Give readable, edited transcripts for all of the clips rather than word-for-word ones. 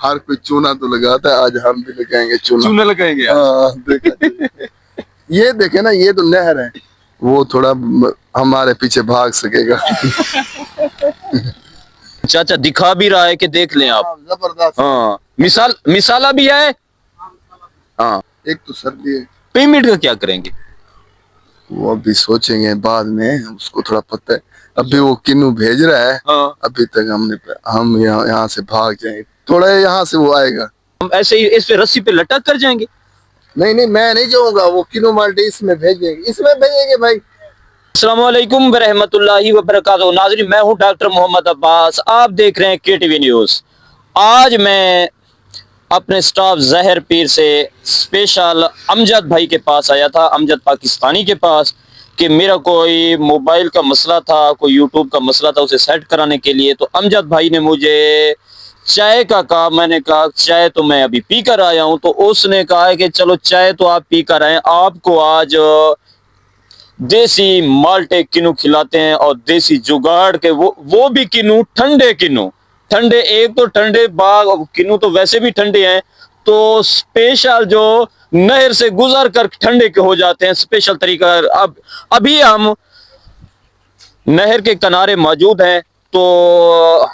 हर कोई चूना तो लगाता है, आज हम भी लगाएंगे चूना। चूना लगाएंगे आज। हाँ देखा ये देखे ना, ये तो नहर है, वो थोड़ा हमारे पीछे भाग सकेगा। चाचा दिखा भी रहा है कि देख लें आप। जबरदस्त। हाँ मिसाल मिसाला भी है। हाँ एक तो सर्दी है, पेमेंट का क्या करेंगे? वो अभी सोचेंगे बाद में, उसको थोड़ा पता है। अभी वो किन्नू भेज रहा है। हाँ अभी तक हम यहाँ से भाग जाएंगे, थोड़ा यहाँ से वो आएगा। हम ऐसे ही इस पे रस्सी पे लटक कर जाएंगे। नहीं नहीं, मैं नहीं जाऊंगा, वो किन्नू माल्टे इसमें भेजेंगे, इसमें भेजेंगे भाई। अस्सलाम वालेकुम रहमतुल्लाहि व बरकातहू। नाज़रीन, मैं हूं डॉक्टर मोहम्मद अब्बास, आप देख रहे हैं केटीवी न्यूज़। आज मैं अपने स्टाफ जहर पीर से स्पेशल अमजद भाई के पास आया था, अमजद पाकिस्तानी के पास, कि मेरा कोई मोबाइल का मसला था, कोई यूट्यूब का मसला था, उसे सेट कराने के लिए। तो अमजद भाई ने मुझे चाय का कहा। मैंने कहा चाय तो मैं अभी पी कर आया हूं। तो उसने कहा कि चलो चाय तो आप पी कर आए, आपको आज देसी माल्टे किन्नू खिलाते हैं, और देसी जुगाड़ के वो भी किन्नू, ठंडे किन्नू। ठंडे, एक तो ठंडे बाग किन्नू तो वैसे भी ठंडे हैं, तो स्पेशल जो नहर से गुजर कर ठंडे के हो जाते हैं, स्पेशल तरीका। अब अभी हम नहर के किनारे मौजूद हैं, तो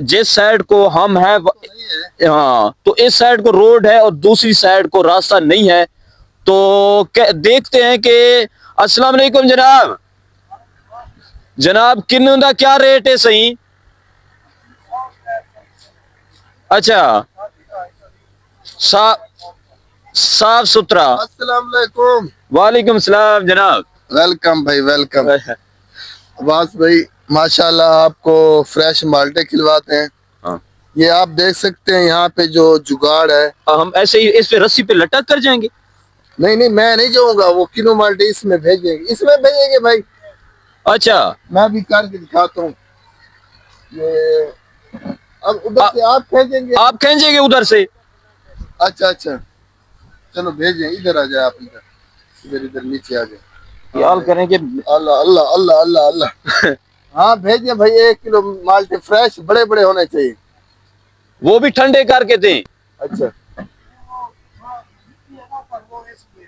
जिस साइड को हम हैं हाँ, तो इस साइड को रोड है और दूसरी साइड को रास्ता नहीं है। तो देखते हैं कि अस्सलाम वालेकुम जनाब। जनाब किन्नू का क्या रेट है सही? अच्छा, साफ साफ सुथरा। अस्सलाम वालेकुम। वालेकुम सलाम जनाब। वेलकम भाई, वेलकम। अब्बास भाई माशाल्लाह, आपको फ्रेश माल्टे खिलवाते हैं। हाँ। ये आप देख सकते हैं यहाँ पे जो जुगाड़ है। हम ऐसे ही इस पे रस्सी पे लटक कर जाएंगे। नहीं नहीं, मैं नहीं जाऊंगा, वो किन्नू माल्टे इसमें भेजेंगे, इसमें भेजेंगे भाई। अच्छा, मैं भी करके दिखाता हूँ ये। अब उधर से आप भेजेंगे? आप खींचेंगे उधर से? अच्छा अच्छा, चलो भेजें, इधर आ जाए आप, इधर इधर इधर नीचे आ जाए। ख्याल करें कि अल्लाह अल्लाह अल्लाह अल्लाह अल्लाह। हाँ भेजिए भाई, 1 किलो माल्टे फ्रेश बड़े बड़े होने चाहिए। वो भी ठंडे करके दें। अच्छा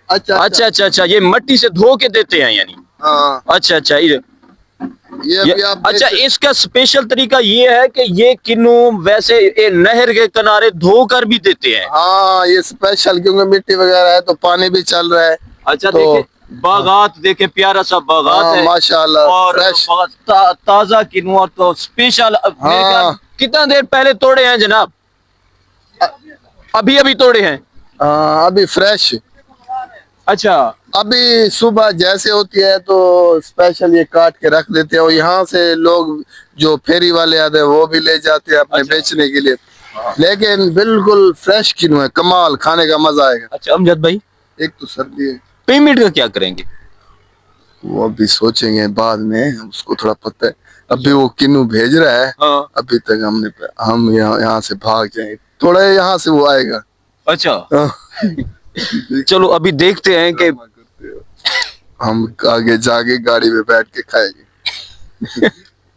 अच्छा अच्छा अच्छा अच्छा, ये मिट्टी से धो के देते हैं यानी? हाँ, अच्छा अच्छा, ये अभी आप अच्छा, देख इसका स्पेशल तरीका ये है कि ये किन्नू वैसे ये नहर के किनारे धो कर भी देते हैं? हाँ, ये स्पेशल क्योंकि मिट्टी वगैरह है तो पानी भी चल रहा है। अच्छा, तो देखे बागात, देखे प्यारा सा बागात हाँ, है माशाल्लाह और फ्रेश। ताजा किन्नू, तो स्पेशल। हाँ। कितना देर पहले तोड़े हैं जनाब? अभी अभी तोड़े हैं? हाँ, अभी फ्रेश। अच्छा अभी सुबह जैसे होती है तो स्पेशल ये काट के रख देते हैं, और यहाँ से लोग जो फेरी वाले आते हैं वो भी ले जाते हैं अपने बेचने के लिए। लेकिन बिल्कुल फ्रेश किन्नू है, कमाल, खाने का मजा आएगा। अच्छा अमजद भाई, एक तो सर्दी है, पेमेंट का क्या करेंगे? वो अभी सोचेंगे बाद में, उसको थोड़ा पता है। अभी वो किन्नू भेज रहा है। हाँ। अभी तक हम यहाँ से भाग जाएंगे, थोड़ा यहाँ से वो आएगा। अच्छा हाँ। चलो अभी देखते हैं कि हम आगे जाके गाड़ी में बैठ के खाएंगे।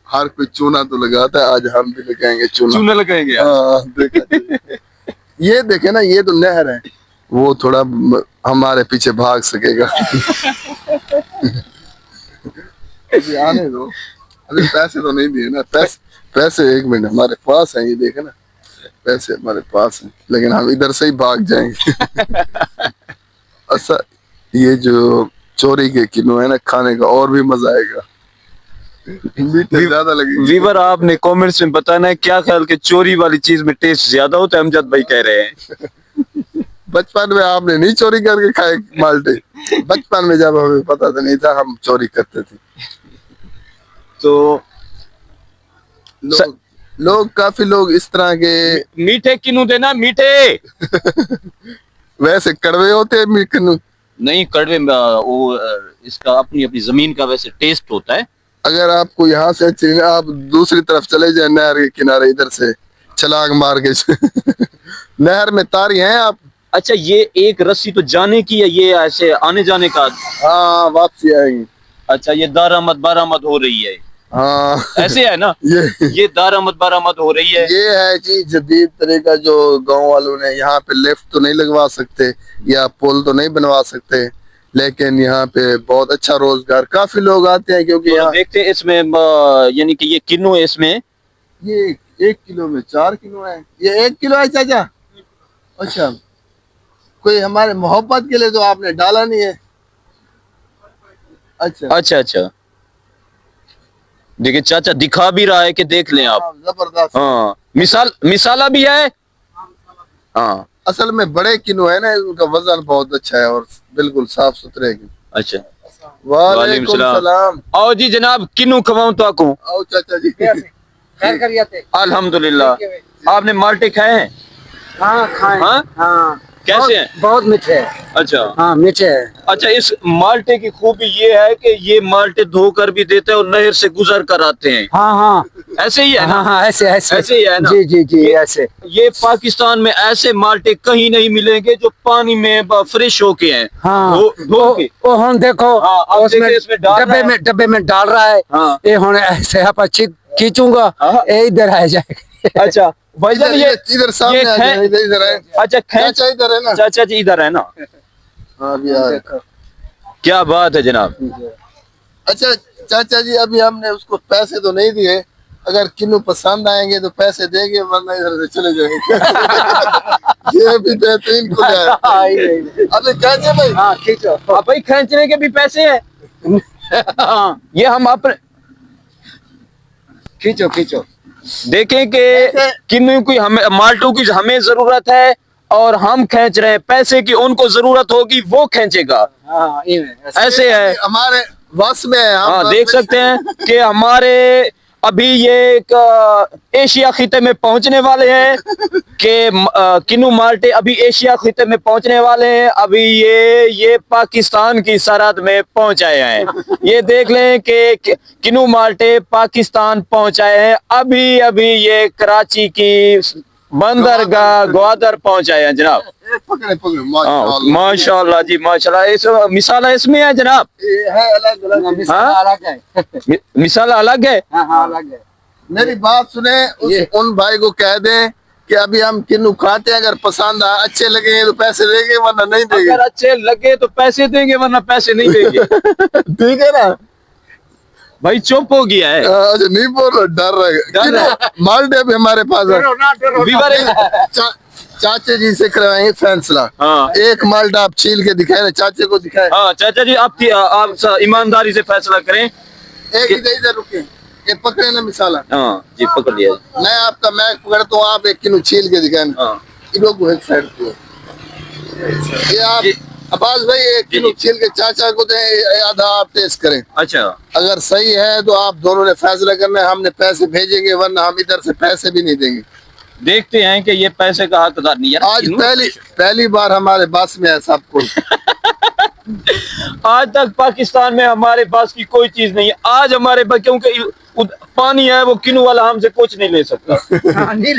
हर कोई चूना तो लगाता है, आज हम भी लगाएंगे चूना। चूना लगाएंगे आज। हाँ देखा ये देखे ना, ये तो नहर है, वो थोड़ा हमारे पीछे भाग सकेगा। अभी आने दो, अभी पैसे तो नहीं दिए ना। पैसे 1 मिनट हमारे पास है, ये देखे ना, पैसे हमारे पास हैं, लेकिन हम इधर से ही भाग जाएंगे। अच्छा, ये जो चोरी के किन्नू है ना, खाने का और भी मजा आएगा, मीठे ज्यादा लगेंगे। वीवर, आपने कमेंट्स में बताना है क्या ख्याल कि चोरी वाली चीज में टेस्ट ज्यादा होता है? अमजद भाई कह रहे हैं। बचपन में आपने नहीं चोरी करके खाए माल्टे? बचपन में जब हमें पता तो नहीं था, हम चोरी करते थे। तो लोग काफी लोग इस तरह के मीठे किन्नू देना, मीठे। वैसे कड़वे होते हैं किन्नू? नहीं, कड़वे वो इसका अपनी अपनी जमीन का वैसे टेस्ट होता है। अगर आपको यहाँ से अच्छी, आप दूसरी तरफ चले जाए, नहर के किनारे, इधर से छलांग मार के नहर में तारी हैं आप। अच्छा, ये एक रस्सी तो जाने की है, ये ऐसे आने जाने का? हाँ, वापसी आएंगे। अच्छा, ये दारामद बारामद हो रही है। हाँ ऐसे है ना, ये ये दारामद बारामद हो रही है। ये है जी जदीद तरीका जो गांव वालों ने। यहाँ पे लिफ्ट तो नहीं लगवा सकते या पुल तो नहीं बनवा सकते, लेकिन यहाँ पे बहुत अच्छा रोजगार, काफी लोग आते हैं क्योंकि तो यहाँ देखते हैं इसमें यानी कि ये किन्नू है इसमें। ये 1 किलो में 4 किलो है। ये 1 किलो है चाचा? अच्छा, कोई हमारे मोहब्बत के लिए तो आपने डाला नहीं है। अच्छा अच्छा अच्छा, देखिए चाचा दिखा भी रहा है कि देख लें आप। हाँ, जबरदस्त। हाँ, मिसाल मिसाला भी है। हाँ असल में बड़े किलो है ना, उनका वजन बहुत अच्छा है और बिल्कुल साफ सुथरे हैं। अच्छा, वालेकुम सलाम। आओ जी जनाब, किन्नू खवाऊं तो आकू। आओ चाचा जी। खैर करिए। अल्हम्दुलिल्लाह। आपने माल्टे खाए हैं? हाँ खाए। हाँ? हाँ कैसे हैं? बहुत मीठे है। अच्छा हाँ मीठे है। अच्छा, इस माल्टे की खूबी ये है कि ये माल्टे धोकर भी देते हैं और नहर से गुजर कर आते हैं। हाँ हाँ ऐसे ही है ना? हाँ हाँ ऐसे ऐसे ऐसे ही है ना? जी जी जी ऐसे। ये पाकिस्तान में ऐसे माल्टे कहीं नहीं मिलेंगे जो पानी में फ्रेश होके हैं। हाँ धो के। ओ हम देखो हाँ, अब उसमें देखिए इसमें डाल रहा है। डब्बे में डाल रहा है। हाँ। ये होने ऐसे आप खींचूंगा हाँ। ये इधर आ जाएगा। अच्छा भाईजान, ये इधर सामने ये आ जाए, इधर है। अच्छा चाचा इधर है ना? चाचा जी इधर है ना? हाँ अभी आ रहे। क्या बात है जनाब। अच्छा चाचा जी, अभी हमने उसको पैसे तो नहीं दिए, अगर किन्नू पसंद आएंगे तो पैसे देंगे, वरना इधर से चले जाएंगे। ये भी बेहतरीन खुद है। अबे कैसे भाई? हाँ खींचो। अब भाई खींचने के भी पैसे हैं। हाँ, ये हम अपने खींचो खींचो। देखें कि किन्नू की हमें माल्टू की हमें जरूरत है और हम खींच रहे हैं, पैसे की उनको जरूरत होगी वो खींचेगा। हाँ ऐसे है। हमारे बस में है, हम हाँ बस देख में- सकते हैं कि हमारे अभी ये एक एशिया खिते में पहुंचने वाले हैं कि किन्नू माल्टे अभी एशिया खिते में पहुंचने वाले हैं। अभी ये पाकिस्तान की सरहद में पहुंच आए हैं। ये देख लें कि किन्नू माल्टे पाकिस्तान पहुंच आए हैं। अभी अभी ये कराची की बंदरगाह ग्वादर पहुंच आए हैं जनाब। पकड़े पकड़े हाँ माशाल्लाह। माशाल्लाह जी माशाल्लाह। इस मिसाला इसमें है जनाब। ये है अलग अलग। हाँ? अलग है। मिसाला अलग है। हाँ हाँ अलग है। मेरी बात सुने, उन भाई को कह दें कि अभी हम किन्नू खाते हैं, अगर पसंद आए अच्छे लगेंगे तो पैसे देंगे, वरना नहीं देंगे। अगर अच्छे लगे तो पैसे देंगे, वरना पैसे नहीं देंगे। ठीक है ना? भाई चुप हो गया है। अच्छा नहीं बोल रहा, डर डर रहा रहे। माल्टे भी हमारे पास है। वीवर चाचे जी से करवाएंगे फैसला। हाँ। एक माल्टा आप छील के दिखाए ना, चाचे को दिखाए। हाँ चाचा जी, आप ईमानदारी से फैसला करें। एक इधर रुके, ये पकड़े ना मिसाला। हाँ जी पकड़ लिया। मैं पकड़ता हूँ, आप 1 किलो छील के दिखाए ना। हाँ इन लोग को एक साइड को। ये आप जी। अब्बास भाई 1 किलो छील के चाचा को दें, आधा आप टेस्ट करें। अच्छा अगर सही है तो आप दोनों ने फैसला करना है, हमने पैसे भेजेंगे, वरना हम इधर से पैसे भी नहीं देंगे। देखते हैं कि ये पैसे का हकदार नहीं है। आज पहली बार हमारे बस में है सब कुछ। आज तक पाकिस्तान में हमारे पास की कोई चीज नहीं है। आज हमारे पास क्योंकि पानी है, वो किन्नू वाला हमसे कुछ नहीं ले सकता।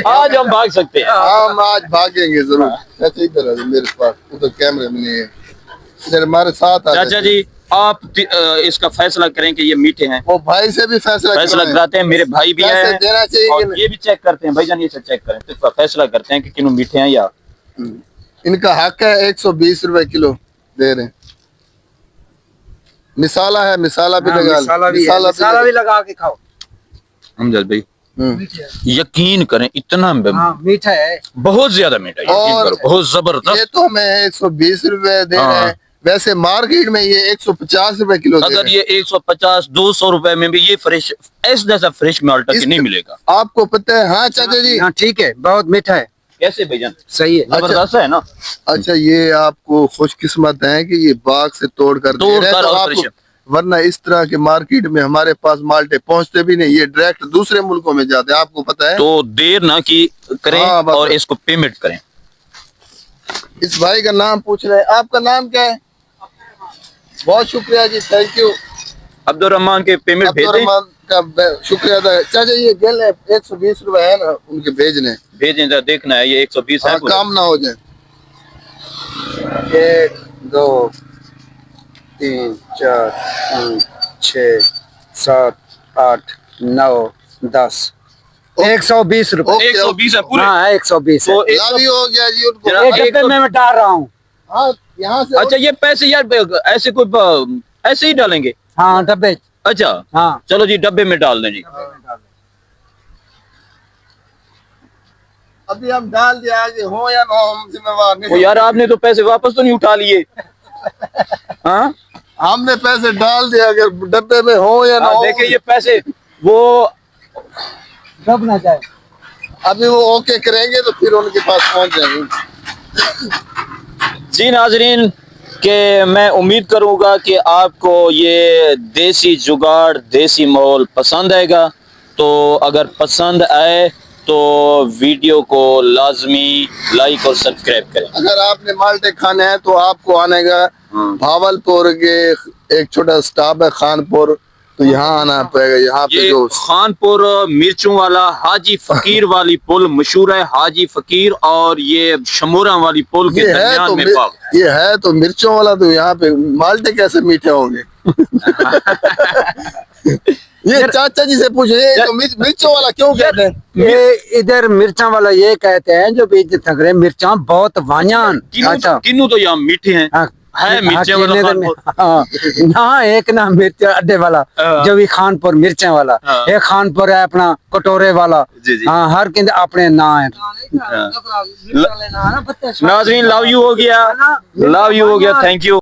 आज हम भाग सकते हैं। हम आज भागेंगे जरूर। चाचा इधर आ जाओ मेरे पास, उधर कैमरे में नहीं है, इधर हमारे साथ आ चाचा जाओ। जी आप इसका फैसला करें कि ये मीठे हैं। वो भाई से भी फैसला करवाएं। कराते हैं, मेरे भाई भी पैसे हैं देना चाहिए और कि नहीं? ये भी चेक करते हैं। भाईजान ये चेक करें तो फैसला करते हैं कि किन्नू मीठे हैं या। इनका हक है, 120 रुपए किलो दे रहे हैं। मिसाला है, मिसाला भी लगा, मसाला भी लगा के खाओ। हमजद भाई हम्म। यकीन करें, इतना हाँ मीठा है। बहुत ज्यादा मीठा, यकीन और करो, बहुत जबरदस्त। ये तो हमें 120 रुपए दे रहे हैं, वैसे मार्केट में ये 150 रुपए किलो दे अगर रहे हैं। ये 150-200 रुपए में भी ये फ्रेश ऐसा जैसा फ्रेश माल्टा की नहीं मिलेगा। आपको पता है? हाँ चाचा जी। हाँ ठीक है, बहुत मीठा है। कैसे भाईजान? सही है। जबरदस्त है ना। अच्छा ये आपको खुशकिस्मत है कि ये बाग से तोड़ कर दे रहे हैं, तो और आपको, फ्रेश। वरना इस तरह के मार्केट में हमारे पास माल्टे पहुंचते भी नहीं, ये डायरेक्ट दूसरे मुल्कों में जाते हैं, आपको पता है। तो देर ना की करें हाँ, बस। और इसको पेमेंट करें। इस भाई का नाम पूछ रहे हैं, आपका नाम क्या है? बहुत शुक्रिया जी, थैंक यू। अब्दुल रहमान के पेमेंट भेज दें। अब्दुल का शुक्रिया अदा। चाचा ये गेल 120 रुपए है ना, उनके भेजने, भेजें जरा, देखना है ये 120 है। हाँ, काम ना हो जाए। 1 2 3 4 5 6 7 8 9 10 120 रुपए। ओके, 120 है पूरे। हाँ 120 है। तो एक लाभी हो गया जी उनको। जरा- एक एक डब्बे तो- में मैं डाल रहा हूँ। हाँ, यहाँ से अच्छा ये पैसे यार ऐसे कोई ऐसे ही डालेंगे? हाँ डब्बे। अच्छा हाँ चलो जी डब्बे में डाल दें जी। अभी हम डाल दिया आगे हो या ना हो, हम जिम्मेवार वो नहीं। यार आपने तो पैसे वापस तो नहीं उठा लिए? हाँ हमने पैसे डाल दिया, अगर डब्बे में हो या ना हो। देखिए ये पैसे वो डब ना जाए। अभी वो ओके करेंगे तो फिर उनके पास पहुंच जाएंगे। जी नाजरीन कि मैं उम्मीद करूंगा कि आपको ये देसी जुगाड़ देसी माहौल पसंद आएगा। तो अगर पसंद आए तो वीडियो को लाजमी लाइक और सब्सक्राइब करें। अगर आपने माल्टे खाने हैं तो आपको आने का भावलपुर के एक छोटा स्टॉप है खानपुर, तो यहाँ आना पड़ेगा। यहाँ पे ये जो खानपुर मिर्चों वाला हाजी फकीर वाली पुल मशहूर है, हाजी फकीर, और ये शमोरा वाली पुल के ये है दरमियान तो में पाक। ये है तो मिर्चों वाला, तो यहाँ पे माल्टे कैसे मीठे होंगे? ये चाचा जी से पूछिए, तो मिर्चों वाला क्यों कहते हैं? ये इधर मिर्चा वाला ये कहते हैं जो बीच थक रहे मिर्चा बहुत वायान। अच्छा किन्नू तो यहाँ मीठे हैं। हाँ, है मिर्चे वाला किन्ने खानपुर। हाँ ना, एक ना मिर्च अड्डे वाला हाँ। जो भी खानपुर मिर्चा वाला, हाँ। एक खानपुर है अपना कटोरे वाला। जी, जी। हाँ हर किंद अपने ना है। नाजरीन लव यू हो गया, लव यू हो गया, थैंक यू।